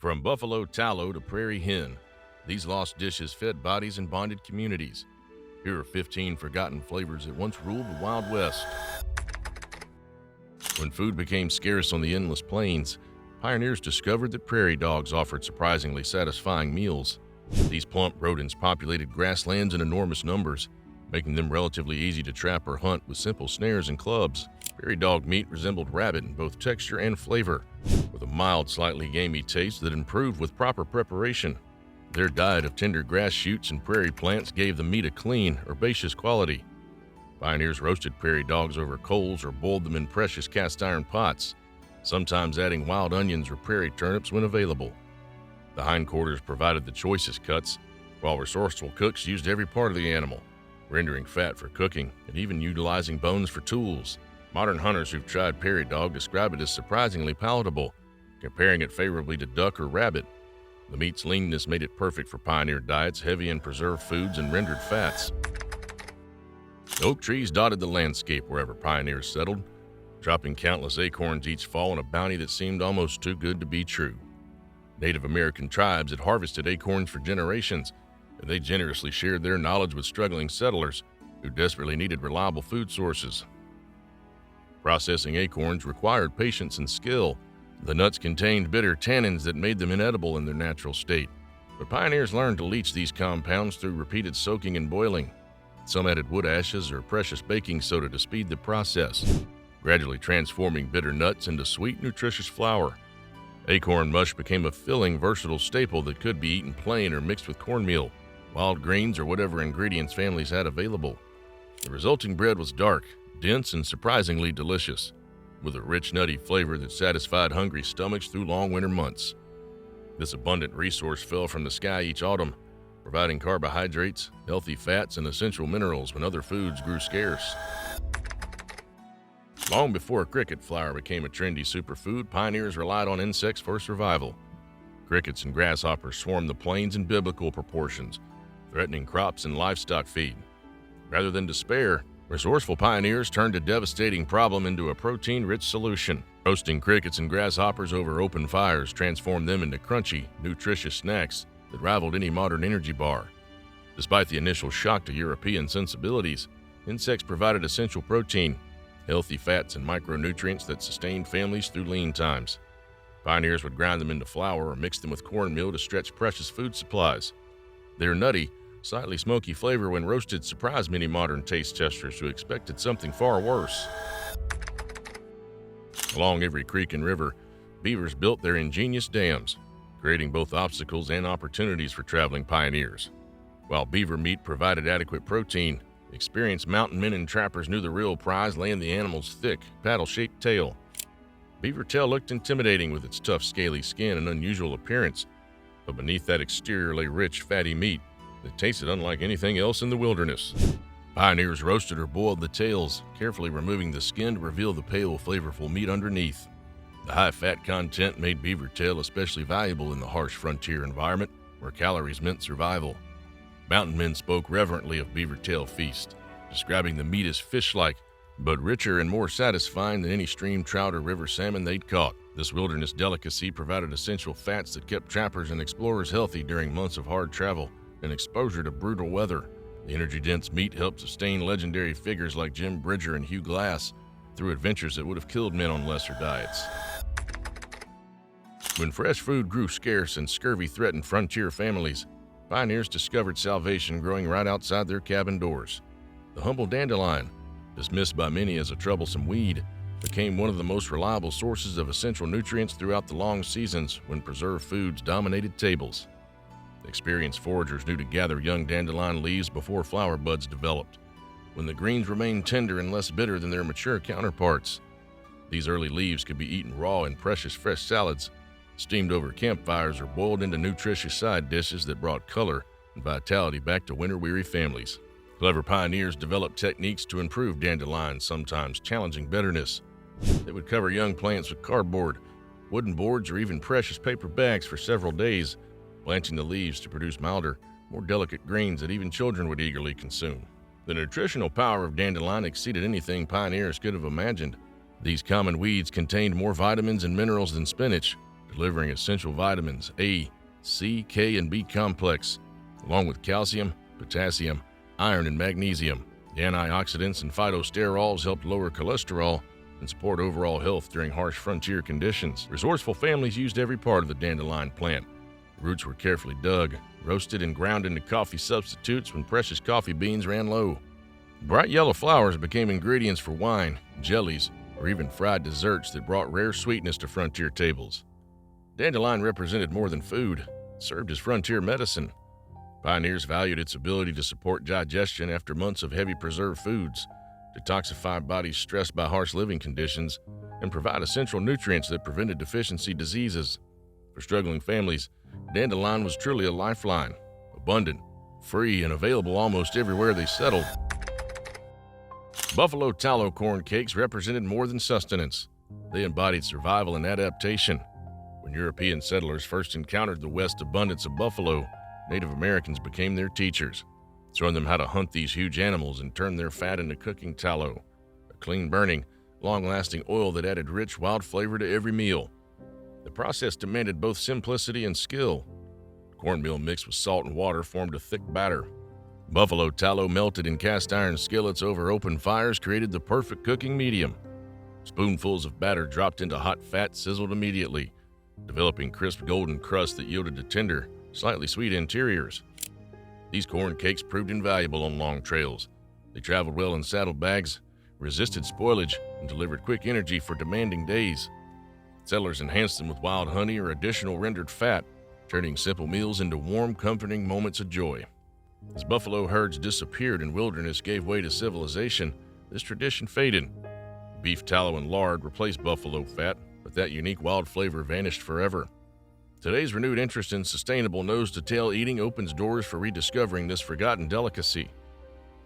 From buffalo tallow to prairie hen, these lost dishes fed bodies and bonded communities. Here are 15 forgotten flavors that once ruled the Wild West. When food became scarce on the endless plains, pioneers discovered that prairie dogs offered surprisingly satisfying meals. These plump rodents populated grasslands in enormous numbers, making them relatively easy to trap or hunt with simple snares and clubs. Prairie dog meat resembled rabbit in both texture and flavor, with a mild, slightly gamey taste that improved with proper preparation. Their diet of tender grass shoots and prairie plants gave the meat a clean, herbaceous quality. Pioneers roasted prairie dogs over coals or boiled them in precious cast iron pots, sometimes adding wild onions or prairie turnips when available. The hindquarters provided the choicest cuts, while resourceful cooks used every part of the animal, rendering fat for cooking and even utilizing bones for tools. Modern hunters who've tried prairie dog describe it as surprisingly palatable, comparing it favorably to duck or rabbit. The meat's leanness made it perfect for pioneer diets heavy in preserved foods and rendered fats. Oak trees dotted the landscape wherever pioneers settled, dropping countless acorns each fall in a bounty that seemed almost too good to be true. Native American tribes had harvested acorns for generations, and they generously shared their knowledge with struggling settlers who desperately needed reliable food sources. Processing acorns required patience and skill. The nuts contained bitter tannins that made them inedible in their natural state, but pioneers learned to leach these compounds through repeated soaking and boiling. Some added wood ashes or precious baking soda to speed the process, gradually transforming bitter nuts into sweet, nutritious flour. Acorn mush became a filling, versatile staple that could be eaten plain or mixed with cornmeal, wild greens, or whatever ingredients families had available. The resulting bread was dark, dense, and surprisingly delicious, with a rich, nutty flavor that satisfied hungry stomachs through long winter months. This abundant resource fell from the sky each autumn, providing carbohydrates, healthy fats, and essential minerals when other foods grew scarce. Long before cricket flour became a trendy superfood, pioneers relied on insects for survival. Crickets and grasshoppers swarmed the plains in biblical proportions, threatening crops and livestock feed. Rather than despair, resourceful pioneers turned a devastating problem into a protein-rich solution. Roasting crickets and grasshoppers over open fires transformed them into crunchy, nutritious snacks that rivaled any modern energy bar. Despite the initial shock to European sensibilities, insects provided essential protein, healthy fats, and micronutrients that sustained families through lean times. Pioneers would grind them into flour or mix them with cornmeal to stretch precious food supplies. Their nutty, slightly smoky flavor when roasted surprised many modern taste testers who expected something far worse. Along every creek and river, beavers built their ingenious dams, creating both obstacles and opportunities for traveling pioneers. While beaver meat provided adequate protein, experienced mountain men and trappers knew the real prize lay in the animal's thick, paddle-shaped tail. Beaver tail looked intimidating with its tough, scaly skin and unusual appearance, but beneath that exterior lay rich, fatty meat that tasted unlike anything else in the wilderness. Pioneers roasted or boiled the tails, carefully removing the skin to reveal the pale, flavorful meat underneath. The high fat content made beaver tail especially valuable in the harsh frontier environment where calories meant survival. Mountain men spoke reverently of beaver tail feast, describing the meat as fish-like, but richer and more satisfying than any stream trout or river salmon they'd caught. This wilderness delicacy provided essential fats that kept trappers and explorers healthy during months of hard travel and exposure to brutal weather. The energy-dense meat helped sustain legendary figures like Jim Bridger and Hugh Glass through adventures that would have killed men on lesser diets. When fresh food grew scarce and scurvy threatened frontier families, pioneers discovered salvation growing right outside their cabin doors. The humble dandelion, dismissed by many as a troublesome weed, became one of the most reliable sources of essential nutrients throughout the long seasons when preserved foods dominated tables. Experienced foragers knew to gather young dandelion leaves before flower buds developed, when the greens remained tender and less bitter than their mature counterparts. These early leaves could be eaten raw in precious fresh salads, steamed over campfires, or boiled into nutritious side dishes that brought color and vitality back to winter-weary families. Clever pioneers developed techniques to improve dandelions, sometimes challenging bitterness. They would cover young plants with cardboard, wooden boards, or even precious paper bags for several days, blanching the leaves to produce milder, more delicate greens that even children would eagerly consume. The nutritional power of dandelion exceeded anything pioneers could have imagined. These common weeds contained more vitamins and minerals than spinach, delivering essential vitamins A, C, K, and B complex, along with calcium, potassium, iron, and magnesium. The antioxidants and phytosterols help lower cholesterol and support overall health during harsh frontier conditions. Resourceful families used every part of the dandelion plant. The roots were carefully dug, roasted, and ground into coffee substitutes when precious coffee beans ran low. Bright yellow flowers became ingredients for wine, jellies, or even fried desserts that brought rare sweetness to frontier tables. Dandelion represented more than food; it served as frontier medicine. Pioneers valued its ability to support digestion after months of heavy preserved foods, detoxify bodies stressed by harsh living conditions, and provide essential nutrients that prevented deficiency diseases. For struggling families, dandelion was truly a lifeline, abundant, free, and available almost everywhere they settled. Buffalo tallow corn cakes represented more than sustenance. They embodied survival and adaptation. When European settlers first encountered the West's abundance of buffalo, Native Americans became their teachers, showing them how to hunt these huge animals and turn their fat into cooking tallow, a clean-burning, long-lasting oil that added rich, wild flavor to every meal. The process demanded both simplicity and skill. Cornmeal mixed with salt and water formed a thick batter. Buffalo tallow melted in cast iron skillets over open fires created the perfect cooking medium. Spoonfuls of batter dropped into hot fat sizzled immediately, developing crisp golden crust that yielded to tender, slightly sweet interiors. These corn cakes proved invaluable on long trails. They traveled well in saddlebags, resisted spoilage, and delivered quick energy for demanding days. Settlers enhanced them with wild honey or additional rendered fat, turning simple meals into warm, comforting moments of joy. As buffalo herds disappeared and wilderness gave way to civilization, this tradition faded. Beef tallow and lard replaced buffalo fat, but that unique wild flavor vanished forever. Today's renewed interest in sustainable nose-to-tail eating opens doors for rediscovering this forgotten delicacy.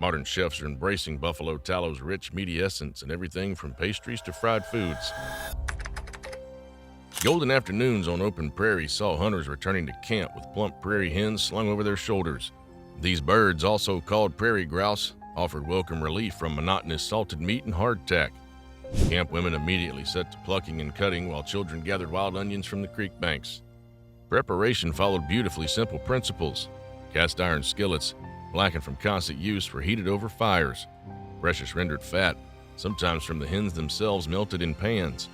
Modern chefs are embracing buffalo tallow's rich, meaty essence in everything from pastries to fried foods. Golden afternoons on open prairies saw hunters returning to camp with plump prairie hens slung over their shoulders. These birds, also called prairie grouse, offered welcome relief from monotonous salted meat and hardtack. Camp women immediately set to plucking and cutting while children gathered wild onions from the creek banks. Preparation followed beautifully simple principles. Cast iron skillets, blackened from constant use, were heated over fires. Precious rendered fat, sometimes from the hens themselves, melted in pans.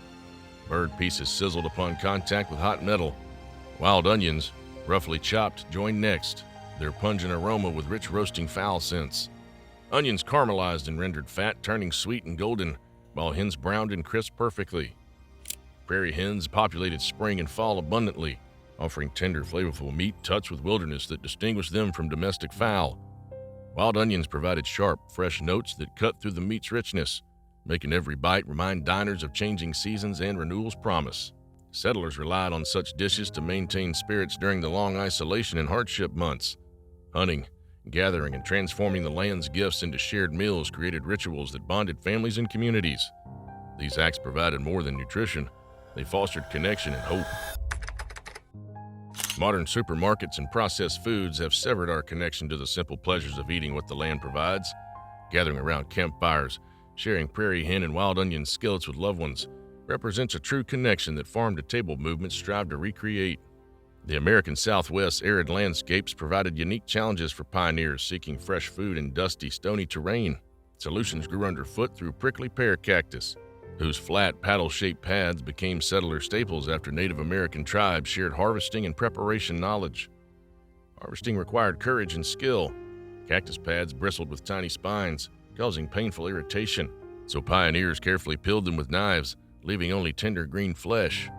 Bird pieces sizzled upon contact with hot metal. Wild onions, roughly chopped, joined next, their pungent aroma with rich roasting fowl scents. Onions caramelized in rendered fat, turning sweet and golden, while hens browned and crisped perfectly. Prairie hens populated spring and fall abundantly, offering tender, flavorful meat touched with wilderness that distinguished them from domestic fowl. Wild onions provided sharp, fresh notes that cut through the meat's richness, making every bite remind diners of changing seasons and renewal's promise. Settlers relied on such dishes to maintain spirits during the long isolation and hardship months. Hunting, gathering, and transforming the land's gifts into shared meals created rituals that bonded families and communities. These acts provided more than nutrition. They fostered connection and hope. Modern supermarkets and processed foods have severed our connection to the simple pleasures of eating what the land provides. Gathering around campfires, sharing prairie hen and wild onion skillets with loved ones, represents a true connection that farm-to-table movements strive to recreate. The American Southwest's arid landscapes provided unique challenges for pioneers seeking fresh food in dusty, stony terrain. Solutions grew underfoot through prickly pear cactus, whose flat, paddle-shaped pads became settler staples after Native American tribes shared harvesting and preparation knowledge. Harvesting required courage and skill. Cactus pads bristled with tiny spines, causing painful irritation, so pioneers carefully peeled them with knives, leaving only tender green flesh.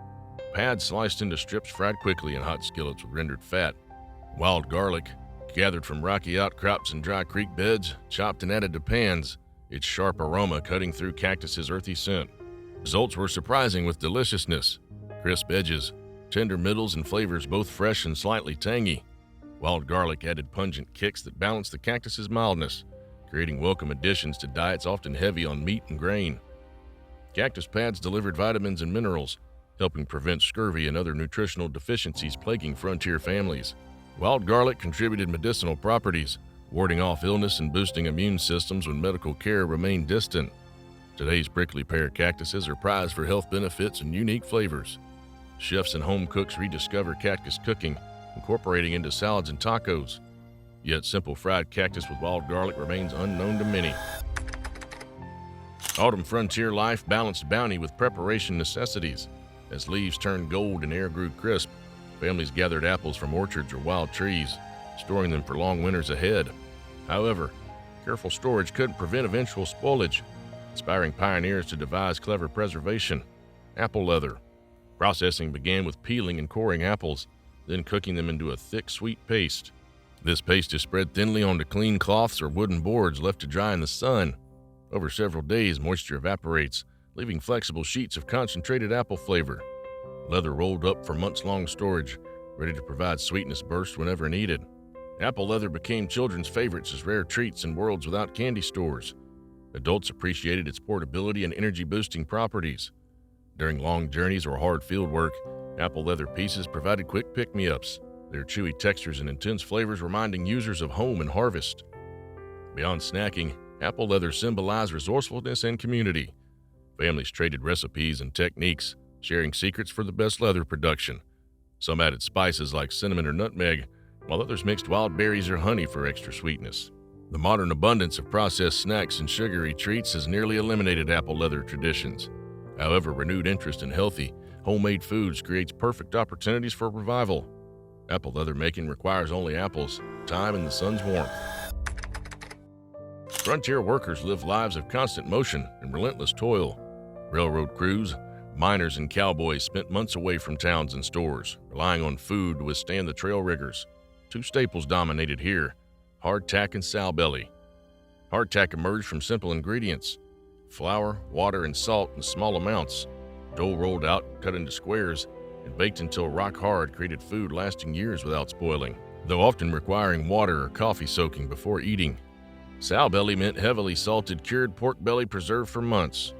Pads sliced into strips fried quickly in hot skillets with rendered fat. Wild garlic, gathered from rocky outcrops and dry creek beds, chopped and added to pans, its sharp aroma cutting through cactus's earthy scent. Results were surprising with deliciousness. Crisp edges, tender middles, and flavors both fresh and slightly tangy. Wild garlic added pungent kicks that balanced the cactus's mildness, creating welcome additions to diets often heavy on meat and grain. Cactus pads delivered vitamins and minerals, helping prevent scurvy and other nutritional deficiencies plaguing frontier families. Wild garlic contributed medicinal properties, warding off illness and boosting immune systems when medical care remained distant. Today's prickly pear cactuses are prized for health benefits and unique flavors. Chefs and home cooks rediscover cactus cooking, incorporating into salads and tacos. Yet simple fried cactus with wild garlic remains unknown to many. Autumn frontier life balanced bounty with preparation necessities. As leaves turned gold and air grew crisp, families gathered apples from orchards or wild trees, storing them for long winters ahead. However, careful storage couldn't prevent eventual spoilage, inspiring pioneers to devise clever preservation. Apple leather. Processing began with peeling and coring apples, then cooking them into a thick, sweet paste. This paste is spread thinly onto clean cloths or wooden boards left to dry in the sun. Over several days, moisture evaporates, leaving flexible sheets of concentrated apple flavor. Leather rolled up for months-long storage, ready to provide sweetness bursts whenever needed. Apple leather became children's favorites as rare treats in worlds without candy stores. Adults appreciated its portability and energy-boosting properties. During long journeys or hard field work, apple leather pieces provided quick pick-me-ups, their chewy textures and intense flavors reminding users of home and harvest. Beyond snacking, apple leather symbolized resourcefulness and community. Families traded recipes and techniques, sharing secrets for the best leather production. Some added spices like cinnamon or nutmeg, while others mixed wild berries or honey for extra sweetness. The modern abundance of processed snacks and sugary treats has nearly eliminated apple leather traditions. However, renewed interest in healthy, homemade foods creates perfect opportunities for revival. Apple leather making requires only apples, time, and the sun's warmth. Frontier workers lived lives of constant motion and relentless toil. Railroad crews, miners, and cowboys spent months away from towns and stores, relying on food to withstand the trail rigors. Two staples dominated here: hardtack and S Belly. Hardtack emerged from simple ingredients: flour, water, and salt in small amounts. Dough rolled out, cut into squares, and baked until rock hard created food lasting years without spoiling, though often requiring water or coffee soaking before eating. S Belly meant heavily salted cured pork belly preserved for months.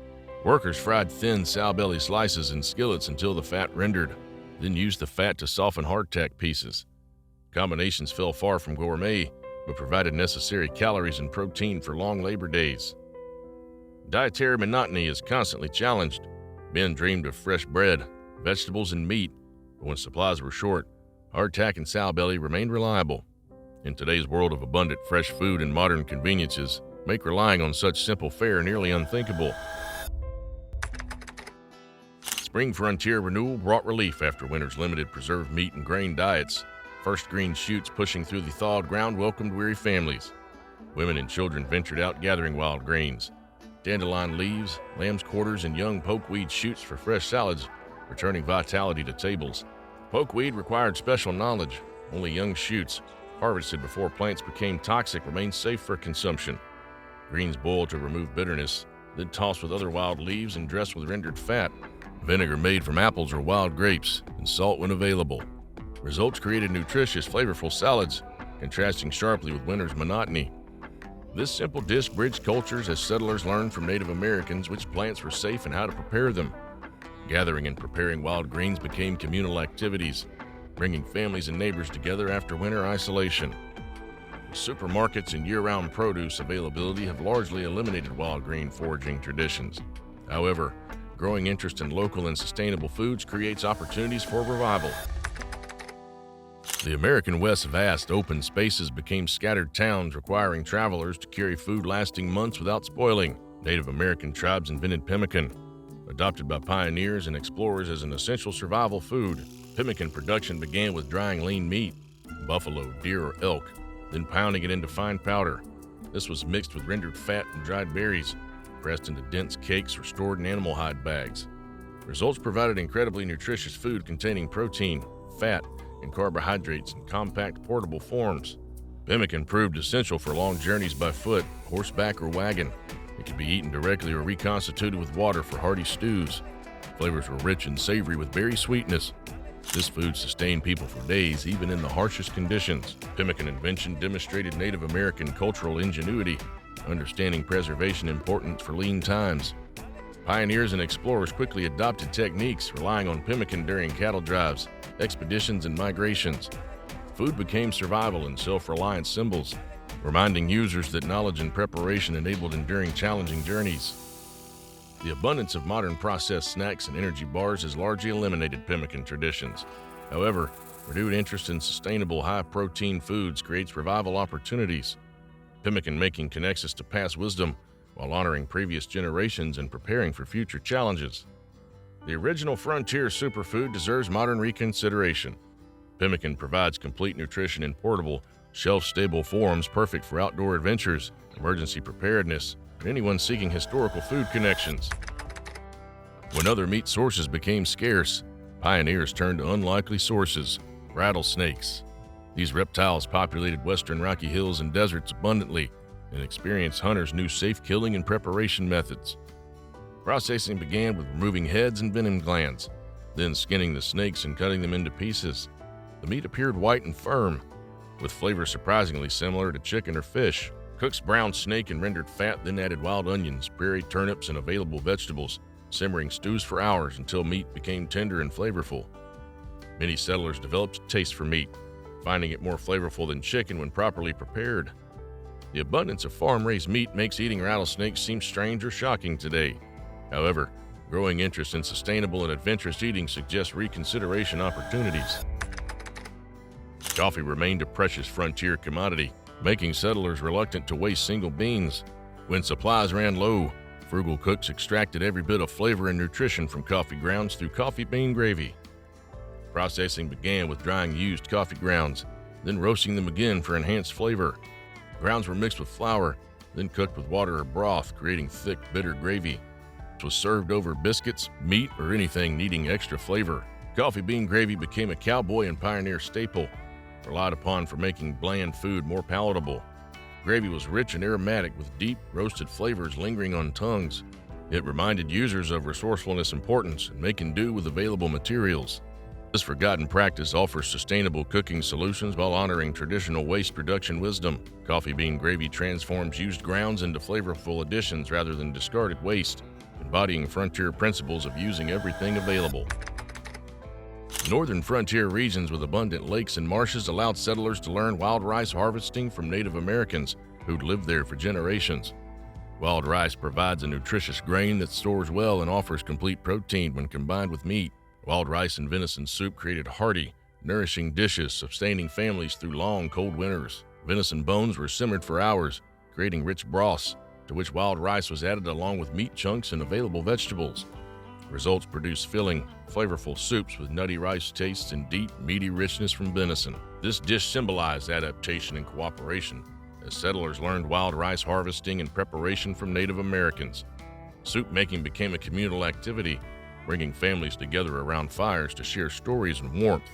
Workers fried thin S Belly slices in skillets until the fat rendered, then used the fat to soften hardtack pieces. Combinations fell far from gourmet, but provided necessary calories and protein for long labor days. Dietary monotony is constantly challenged. Men dreamed of fresh bread, vegetables, and meat, but when supplies were short, hardtack and S Belly remained reliable. In today's world of abundant fresh food and modern conveniences, make relying on such simple fare nearly unthinkable. Spring frontier renewal brought relief after winter's limited preserved meat and grain diets. First green shoots pushing through the thawed ground welcomed weary families. Women and children ventured out gathering wild greens. Dandelion leaves, lamb's quarters, and young pokeweed shoots for fresh salads, returning vitality to tables. Pokeweed required special knowledge. Only young shoots, harvested before plants became toxic, remained safe for consumption. Greens boiled to remove bitterness, then tossed with other wild leaves and dressed with rendered fat. Vinegar made from apples or wild grapes, and salt when available. Results created nutritious, flavorful salads, contrasting sharply with winter's monotony. This simple dish bridged cultures as settlers learned from Native Americans which plants were safe and how to prepare them. Gathering and preparing wild greens became communal activities, bringing families and neighbors together after winter isolation. Supermarkets and year-round produce availability have largely eliminated wild green foraging traditions. However, growing interest in local and sustainable foods creates opportunities for revival. The American West's vast open spaces became scattered towns requiring travelers to carry food lasting months without spoiling. Native American tribes invented pemmican. Adopted by pioneers and explorers as an essential survival food, pemmican production began with drying lean meat, buffalo, deer, or elk, then pounding it into fine powder. This was mixed with rendered fat and dried berries, pressed into dense cakes or stored in animal hide bags. Results provided incredibly nutritious food containing protein, fat, and carbohydrates in compact, portable forms. Pemmican proved essential for long journeys by foot, horseback, or wagon. It could be eaten directly or reconstituted with water for hearty stews. Flavors were rich and savory with berry sweetness. This food sustained people for days, even in the harshest conditions. Pemmican invention demonstrated Native American cultural ingenuity, understanding preservation importance for lean times. Pioneers and explorers quickly adopted techniques, relying on pemmican during cattle drives, expeditions, and migrations. Food became survival and self-reliance symbols, reminding users that knowledge and preparation enabled enduring challenging journeys. The abundance of modern processed snacks and energy bars has largely eliminated pemmican traditions. However, renewed interest in sustainable, high-protein foods creates revival opportunities. Pemmican making connects us to past wisdom while honoring previous generations and preparing for future challenges. The original frontier superfood deserves modern reconsideration. Pemmican provides complete nutrition in portable, shelf-stable forms perfect for outdoor adventures, emergency preparedness, and anyone seeking historical food connections. When other meat sources became scarce, pioneers turned to unlikely sources, rattlesnakes. These reptiles populated western Rocky Hills and deserts abundantly, and experienced hunters knew safe killing and preparation methods. Processing began with removing heads and venom glands, then skinning the snakes and cutting them into pieces. The meat appeared white and firm, with flavor surprisingly similar to chicken or fish. Cooks browned snake and rendered fat, then added wild onions, prairie turnips, and available vegetables, simmering stews for hours until meat became tender and flavorful. Many settlers developed a taste for meat, finding it more flavorful than chicken when properly prepared. The abundance of farm-raised meat makes eating rattlesnakes seem strange or shocking today. However, growing interest in sustainable and adventurous eating suggests reconsideration opportunities. Coffee remained a precious frontier commodity, making settlers reluctant to waste single beans. When supplies ran low, frugal cooks extracted every bit of flavor and nutrition from coffee grounds through coffee bean gravy. Processing began with drying used coffee grounds, then roasting them again for enhanced flavor. Grounds were mixed with flour, then cooked with water or broth, creating thick, bitter gravy, which was served over biscuits, meat, or anything needing extra flavor. Coffee bean gravy became a cowboy and pioneer staple, relied upon for making bland food more palatable. Gravy was rich and aromatic with deep, roasted flavors lingering on tongues. It reminded users of resourcefulness importance and making do with available materials. This forgotten practice offers sustainable cooking solutions while honoring traditional waste reduction wisdom. Coffee bean gravy transforms used grounds into flavorful additions rather than discarded waste, embodying frontier principles of using everything available. Northern frontier regions with abundant lakes and marshes allowed settlers to learn wild rice harvesting from Native Americans who'd lived there for generations. Wild rice provides a nutritious grain that stores well and offers complete protein when combined with meat. Wild rice and venison soup created hearty, nourishing dishes sustaining families through long, cold winters. Venison bones were simmered for hours, creating rich broths, to which wild rice was added along with meat chunks and available vegetables. Results produced filling, flavorful soups with nutty rice tastes and deep, meaty richness from venison. This dish symbolized adaptation and cooperation, as settlers learned wild rice harvesting and preparation from Native Americans. Soup making became a communal activity, bringing families together around fires to share stories and warmth.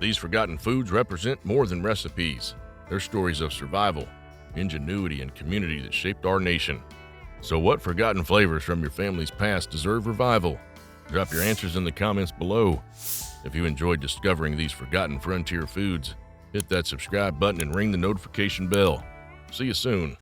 These forgotten foods represent more than recipes. They're stories of survival, ingenuity, and community that shaped our nation. So what forgotten flavors from your family's past deserve revival? Drop your answers in the comments below. If you enjoyed discovering these forgotten frontier foods, hit that subscribe button and ring the notification bell. See you soon.